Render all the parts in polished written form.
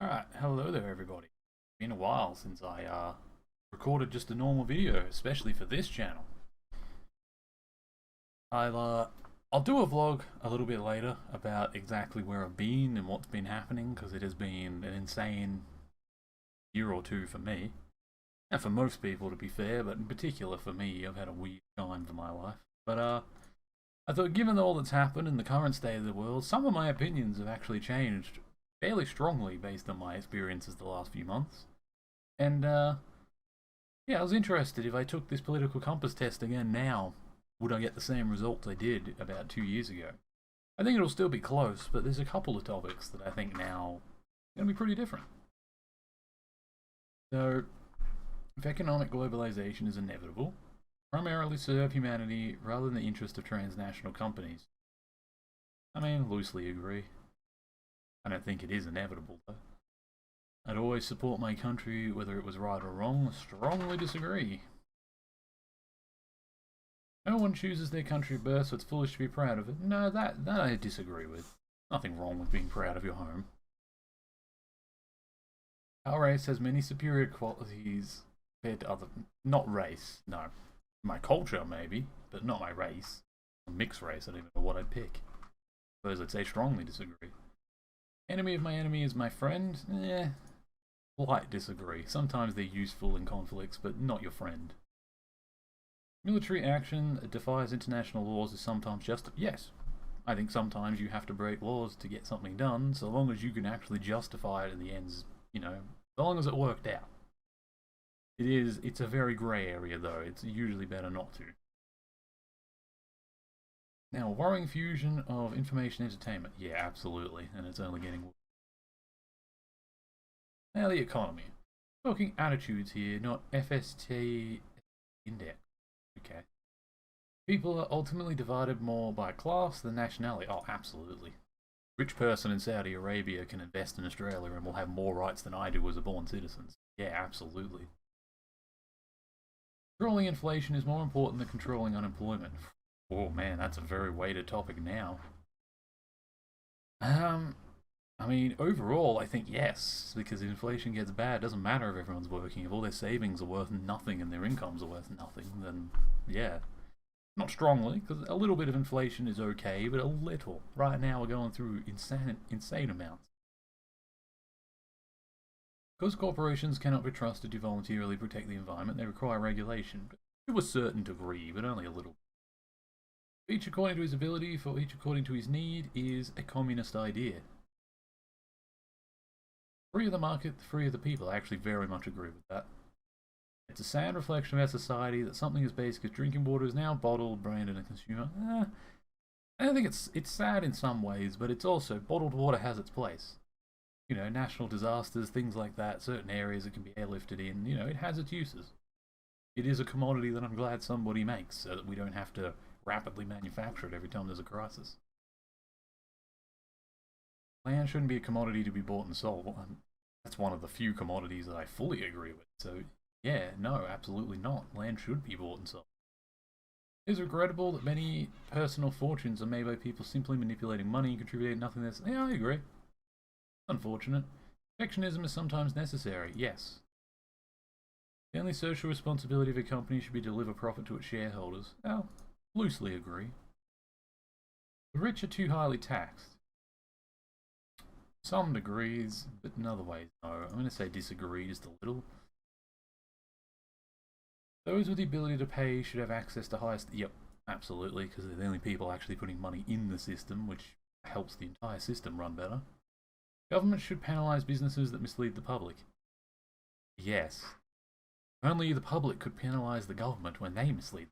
Alright, hello there everybody. Been a while since I recorded just a normal video, especially for this channel. I'll do a vlog a little bit later about exactly where I've been and what's been happening, because it has been an insane year or two for me. And for most people, to be fair, but in particular for me, I've had a weird time for my life. But I thought, given all that's happened in the current state of the world, some of my opinions have actually changed fairly strongly based on my experiences the last few months. And yeah, I was interested if I took this political compass test again now, would I get the same results I did about 2 years ago? I think it'll still be close, but there's a couple of topics that I think now are going to be pretty different. So, if economic globalization is inevitable, primarily serve humanity rather than the interest of transnational companies. I mean, loosely agree. I don't think it is inevitable, though. I'd always support my country, whether it was right or wrong. Strongly disagree. No one chooses their country at birth, so it's foolish to be proud of it. No, that I disagree with. Nothing wrong with being proud of your home. Our race has many superior qualities compared to other... Not race, no. My culture, maybe, but not my race. A mixed race, I don't even know what I'd pick. I suppose I'd say strongly disagree. Enemy of my enemy is my friend? Eh, slight disagree. Sometimes they're useful in conflicts, but not your friend. Military action that defies international laws is sometimes just... Yes, I think sometimes you have to break laws to get something done, so long as you can actually justify it in the ends, you know, so long as it worked out. It's a very grey area though, it's usually better not to. Now, worrying fusion of information entertainment. Yeah, absolutely, and it's only getting worse. Now the economy. Talking attitudes here, not FST index. Okay. People are ultimately divided more by class than nationality. Oh, absolutely. Rich person in Saudi Arabia can invest in Australia and will have more rights than I do as a born citizen. Yeah, absolutely. Controlling inflation is more important than controlling unemployment. Oh man, that's a very weighted topic now. I mean, overall, I think yes, because if inflation gets bad, it doesn't matter if everyone's working. If all their savings are worth nothing and their incomes are worth nothing, then yeah. Not strongly, because a little bit of inflation is okay, but a little. Right now we're going through insane amounts. Because corporations cannot be trusted to voluntarily protect the environment, they require regulation, to a certain degree, but only a little. Each according to his ability, for each according to his need, is a communist idea. Free of the market, free of the people. I actually very much agree with that. It's a sad reflection of our society that something as basic as drinking water is now bottled, branded, and consumed. I don't think it's sad in some ways, but it's also bottled water has its place. You know, national disasters, things like that, certain areas it can be airlifted in, you know, it has its uses. It is a commodity that I'm glad somebody makes, so that we don't have to rapidly manufacture it every time there's a crisis. Land shouldn't be a commodity to be bought and sold. That's one of the few commodities that I fully agree with, so yeah, no, absolutely not. Land should be bought and sold. It is regrettable that many personal fortunes are made by people simply manipulating money and contributing nothing that's... Yeah, I agree. Unfortunate. Protectionism is sometimes necessary, yes. The only social responsibility of a company should be to deliver profit to its shareholders. Well, loosely agree. The rich are too highly taxed. Some degrees, but in other ways, no. I'm going to say disagree just a little. Those with the ability to pay should have access to highest... Yep, absolutely, because they're the only people actually putting money in the system, which helps the entire system run better. Government should penalise businesses that mislead the public. Yes. Only the public could penalise the government when they mislead.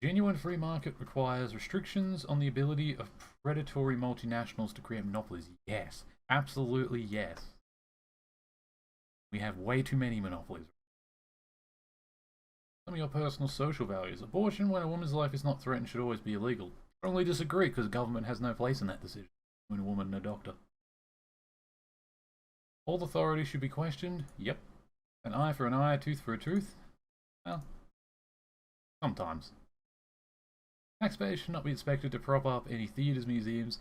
Genuine free market requires restrictions on the ability of predatory multinationals to create monopolies. Yes. Absolutely yes. We have way too many monopolies. Some of your personal social values. Abortion when a woman's life is not threatened should always be illegal. Strongly disagree because government has no place in that decision. When a woman and a doctor. All authority should be questioned. Yep. An eye for an eye, a tooth for a tooth. Well, sometimes. Taxpayers should not be expected to prop up any theatres, museums.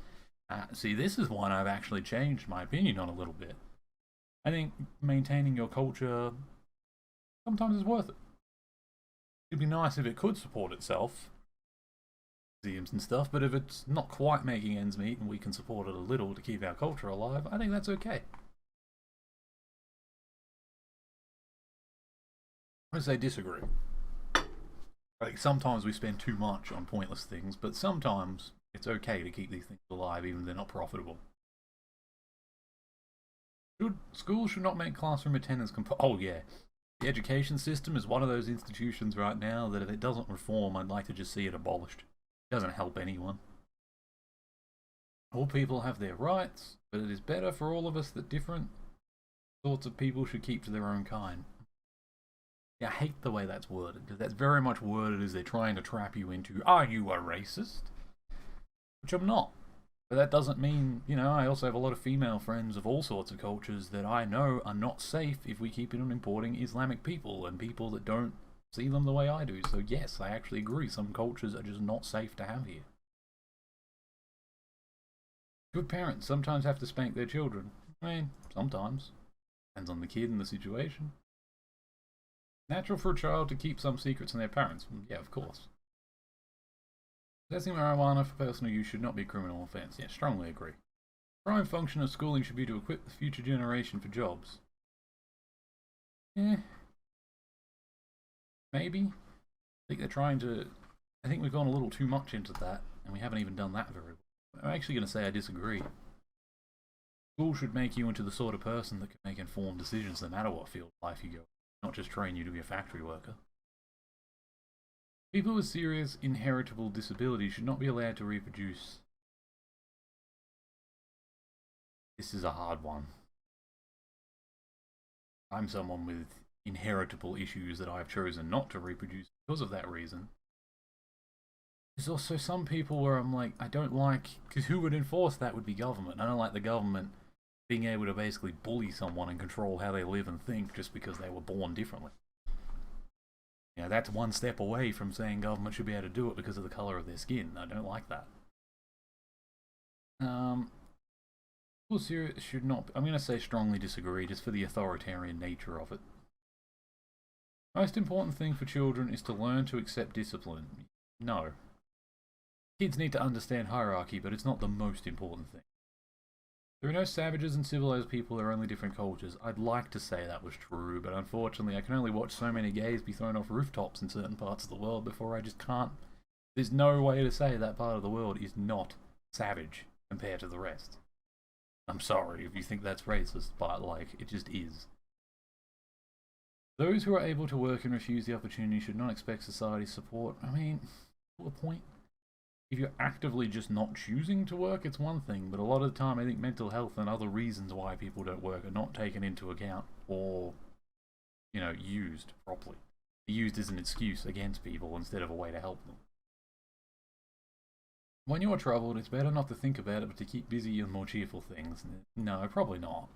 See, this is one I've actually changed my opinion on a little bit. I think maintaining your culture sometimes is worth it. It'd be nice if it could support itself, museums and stuff, but if it's not quite making ends meet and we can support it a little to keep our culture alive, I think that's okay. I say disagree. Like, sometimes we spend too much on pointless things, but sometimes it's okay to keep these things alive even if they're not profitable. Schools should not make classroom attendance oh yeah. The education system is one of those institutions right now that if it doesn't reform, I'd like to just see it abolished. It doesn't help anyone. All people have their rights, but it is better for all of us that different sorts of people should keep to their own kind. Yeah, I hate the way that's worded, because that's very much worded as they're trying to trap you into, are you a racist? Which I'm not. But that doesn't mean, you know, I also have a lot of female friends of all sorts of cultures that I know are not safe if we keep on importing Islamic people and people that don't see them the way I do. So yes, I actually agree, some cultures are just not safe to have here. Good parents sometimes have to spank their children. I mean, sometimes. Depends on the kid and the situation. Natural for a child to keep some secrets from their parents. Yeah, of course. Possessing marijuana for personal use should not be a criminal offence. Yeah, strongly agree. The prime function of schooling should be to equip the future generation for jobs. Yeah. Maybe. I think they're trying to... I think we've gone a little too much into that, and we haven't even done that very well. I'm actually going to say I disagree. School should make you into the sort of person that can make informed decisions no matter what field of life you go, not just train you to be a factory worker. People with serious inheritable disabilities should not be allowed to reproduce. This is a hard one. I'm someone with inheritable issues that I've chosen not to reproduce because of that reason. There's also some people where I'm like, I don't like, because who would enforce that would be government. I don't like the government being able to basically bully someone and control how they live and think just because they were born differently. You know, that's one step away from saying government should be able to do it because of the colour of their skin. I don't like that. Should not... I'm going to say strongly disagree, just for the authoritarian nature of it. Most important thing for children is to learn to accept discipline. No. Kids need to understand hierarchy, but it's not the most important thing. There are no savages and civilized people, there are only different cultures. I'd like to say that was true, but unfortunately I can only watch so many gays be thrown off rooftops in certain parts of the world before I just can't. There's no way to say that part of the world is not savage compared to the rest. I'm sorry if you think that's racist, but like, it just is. Those who are able to work and refuse the opportunity should not expect society's support. I mean, to a point. If you're actively just not choosing to work, it's one thing, but a lot of the time I think mental health and other reasons why people don't work are not taken into account or, you know, used properly. Used as an excuse against people instead of a way to help them. When you're troubled, it's better not to think about it, but to keep busy on more cheerful things. No, probably not.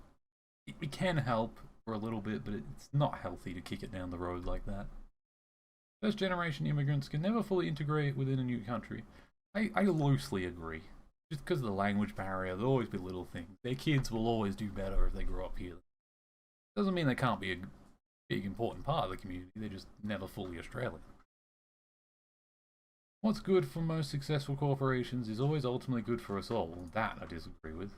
It can help for a little bit, but it's not healthy to kick it down the road like that. First generation immigrants can never fully integrate within a new country. I loosely agree. Just because of the language barrier, there'll always be little things. Their kids will always do better if they grow up here. Doesn't mean they can't be a big important part of the community, they're just never fully Australian. What's good for most successful corporations is always ultimately good for us all. That I disagree with.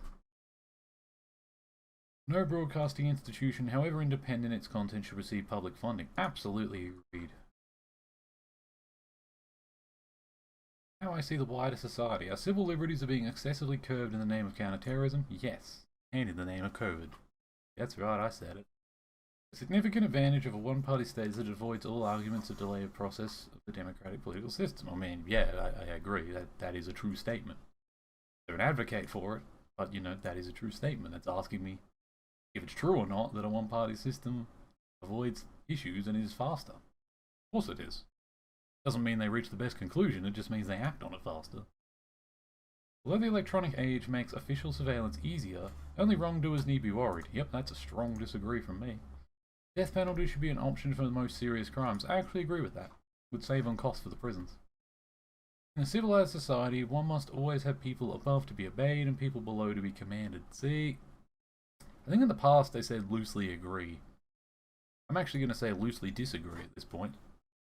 No broadcasting institution, however independent its content, should receive public funding. Absolutely agreed. How I see the wider society. Our civil liberties are being excessively curbed in the name of counterterrorism? Yes. And in the name of COVID. That's right, I said it. A significant advantage of a one-party state is that it avoids all arguments of delay of process of the democratic political system. I mean, yeah, I agree. That is a true statement. I don't advocate for it, but, you know, that is a true statement. That's asking me if it's true or not that a one-party system avoids issues and is faster. Of course it is. Doesn't mean they reach the best conclusion, it just means they act on it faster. Although the electronic age makes official surveillance easier, only wrongdoers need be worried. Yep, that's a strong disagree from me. Death penalty should be an option for the most serious crimes. I actually agree with that. Would save on costs for the prisons. In a civilized society, one must always have people above to be obeyed and people below to be commanded. See, I think in the past they said loosely agree. I'm actually going to say loosely disagree at this point.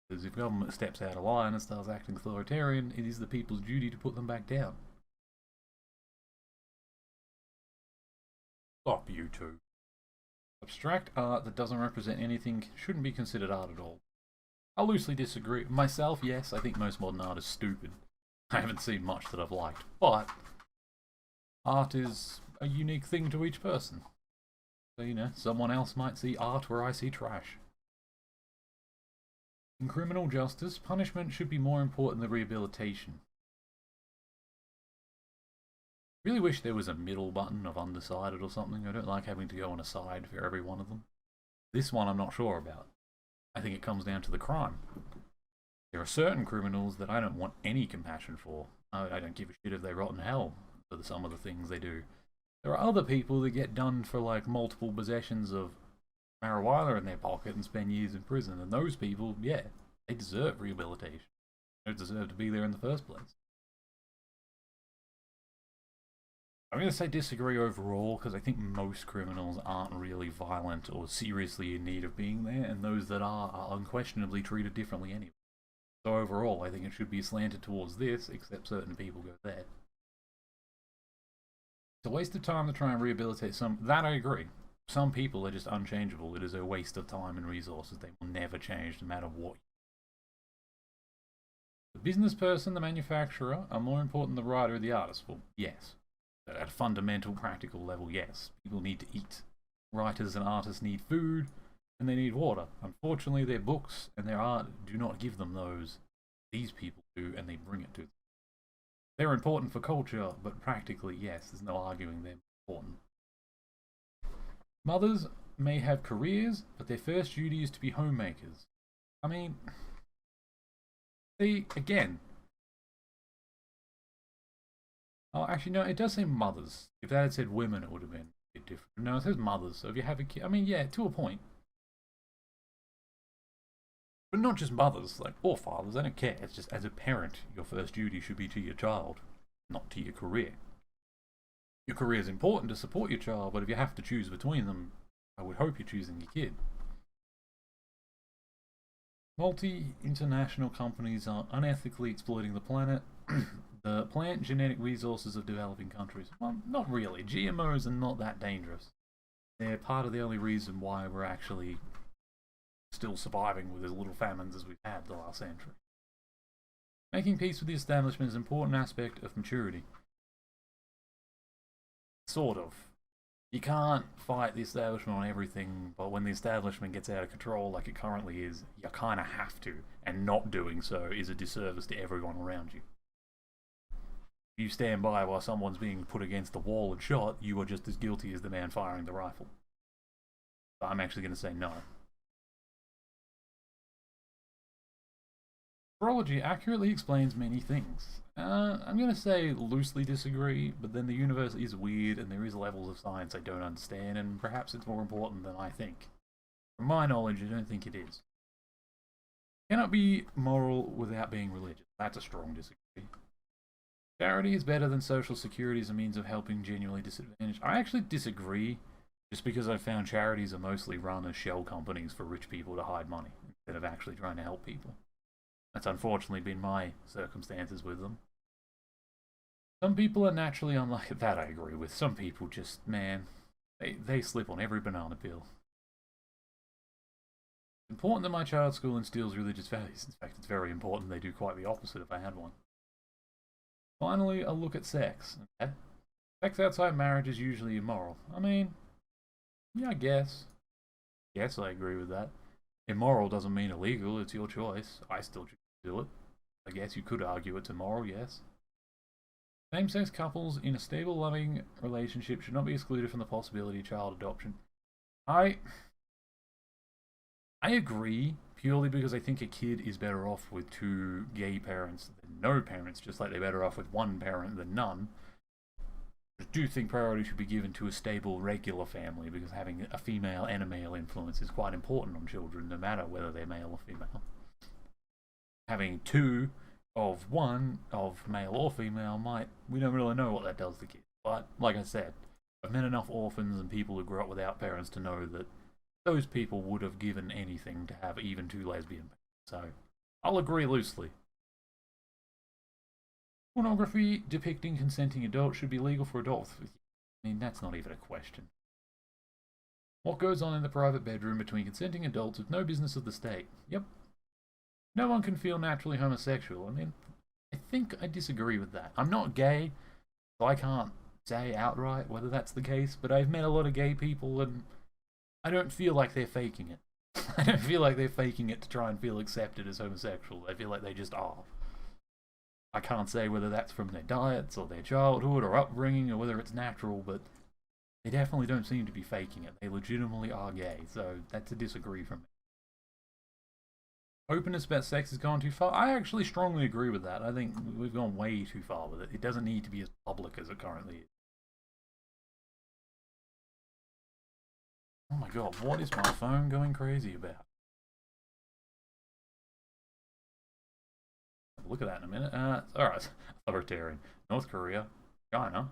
Because if government steps out of line and starts acting authoritarian, it is the people's duty to put them back down. Stop, you two. Abstract art that doesn't represent anything shouldn't be considered art at all. I loosely disagree. Myself, yes, I think most modern art is stupid. I haven't seen much that I've liked, but art is a unique thing to each person. So, you know, someone else might see art where I see trash. In criminal justice, punishment should be more important than rehabilitation. Really wish there was a middle button of undecided or something. I don't like having to go on a side for every one of them. This one I'm not sure about. I think it comes down to the crime. There are certain criminals that I don't want any compassion for. I don't give a shit if they rot in hell for some of the things they do. There are other people that get done for like multiple possessions of marijuana in their pocket and spend years in prison. And those people, yeah, they deserve rehabilitation. They deserve to be there in the first place. I'm going to say disagree overall because I think most criminals aren't really violent or seriously in need of being there, and those that are unquestionably treated differently anyway. So overall, I think it should be slanted towards this, except certain people go there. It's a waste of time to try and rehabilitate some. That I agree. Some people are just unchangeable. It is a waste of time and resources. They will never change no matter what. The business person, the manufacturer, are more important than the writer or the artist. Well, yes. At a fundamental, practical level, yes. People need to eat. Writers and artists need food, and they need water. Unfortunately, their books and their art do not give them those. These people do, and they bring it to them. They're important for culture, but practically, yes, there's no arguing they're important. Mothers may have careers, but their first duty is to be homemakers. I mean, see, again. Oh, actually, no, it does say mothers. If that had said women, it would have been a bit different. No, it says mothers, so if you have a kid, I mean, yeah, to a point. But not just mothers, like, or fathers, I don't care. It's just, as a parent, your first duty should be to your child, not to your career. Your career is important to support your child, but if you have to choose between them, I would hope you're choosing your kid. Multi-international companies are unethically exploiting the planet. The plant genetic resources of developing countries. Well, not really. GMOs are not that dangerous. They're part of the only reason why we're actually still surviving with as little famines as we've had the last century. Making peace with the establishment is an important aspect of maturity. Sort of. You can't fight the establishment on everything, but when the establishment gets out of control like it currently is, you kind of have to, and not doing so is a disservice to everyone around you. If you stand by while someone's being put against the wall and shot, you are just as guilty as the man firing the rifle. So I'm actually going to say no. Astrology accurately explains many things. I'm going to say loosely disagree, but then the universe is weird and there is levels of science I don't understand, and perhaps it's more important than I think. From my knowledge, I don't think it is. Cannot be moral without being religious. That's a strong disagree. Charity is better than social security as a means of helping genuinely disadvantaged. I actually disagree, just because I've found charities are mostly run as shell companies for rich people to hide money, instead of actually trying to help people. That's unfortunately been my circumstances with them. Some people are naturally unlucky. That I agree with. Some people just, man, they slip on every banana peel. It's important that my child's school instills religious values. In fact, it's very important they do quite the opposite if I had one. Finally, a look at sex. Okay? Sex outside marriage is usually immoral. I mean, yeah, I guess. Yes, I agree with that. Immoral doesn't mean illegal, it's your choice. I still choose to do it. I guess you could argue it's immoral, yes. Same-sex couples in a stable, loving relationship should not be excluded from the possibility of child adoption. I agree, purely because I think a kid is better off with two gay parents than no parents, just like they're better off with one parent than none. I do think priority should be given to a stable, regular family, because having a female and a male influence is quite important on children, no matter whether they're male or female. Having two of one, of male or female, we don't really know what that does to kids. But, like I said, I've met enough orphans and people who grew up without parents to know that those people would have given anything to have even two lesbian parents. So, I'll agree loosely. Pornography depicting consenting adults should be legal for adults. I mean, that's not even a question. What goes on in the private bedroom between consenting adults is no business of the state. Yep. No one can feel naturally homosexual. I mean, I think I disagree with that. I'm not gay, so I can't say outright whether that's the case, but I've met a lot of gay people and I don't feel like they're faking it. I don't feel like they're faking it to try and feel accepted as homosexual. I feel like they just are. I can't say whether that's from their diets or their childhood or upbringing or whether it's natural, but they definitely don't seem to be faking it. They legitimately are gay, so that's a disagree from me. Openness about sex has gone too far. I actually strongly agree with that. I think we've gone way too far with it. It doesn't need to be as public as it currently is. Oh my god, what is my phone going crazy about? Look at that in a minute. Alright. Authoritarian. North Korea. China.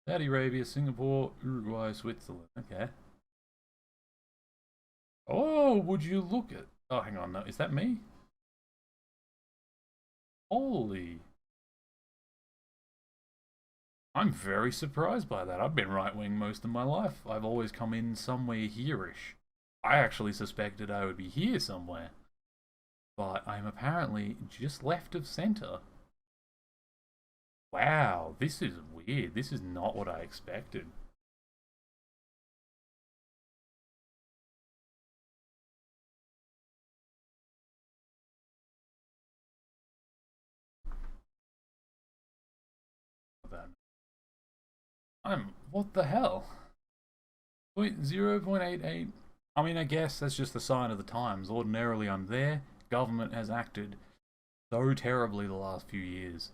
Saudi Arabia. Singapore. Uruguay. Switzerland. Okay. Oh, would you look at... Oh, hang on. No, is that me? Holy... I'm very surprised by that. I've been right-wing most of my life. I've always come in somewhere here-ish. I actually suspected I would be here somewhere. But I'm apparently just left of center. Wow, this is weird. This is not what I expected. What the hell? Wait, 0.88. I mean, I guess that's just the sign of the times. Ordinarily, I'm there. Government has acted so terribly the last few years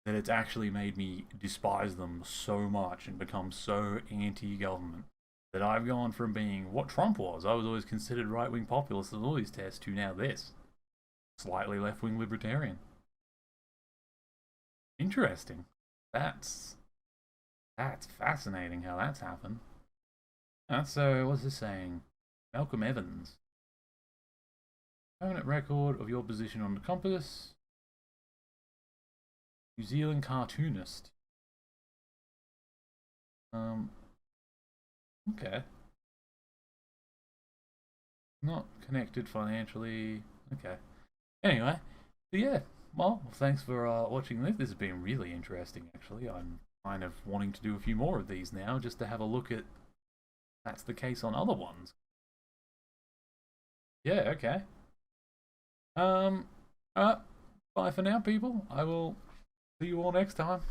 that it's actually made me despise them so much and become so anti-government that I've gone from being what Trump was. I was always considered right-wing populist in all these tests to now this. Slightly left-wing libertarian. Interesting. That's fascinating how that's happened. So, what's this saying? Malcolm Evans. Permanent record of your position on the compass. New Zealand cartoonist. Okay. Not connected financially. Okay. Anyway, so yeah. Well, thanks for watching this. This has been really interesting, actually. I'm kind of wanting to do a few more of these now, just to have a look at that's the case on other ones. Yeah, okay. Bye for now, people. I will see you all next time.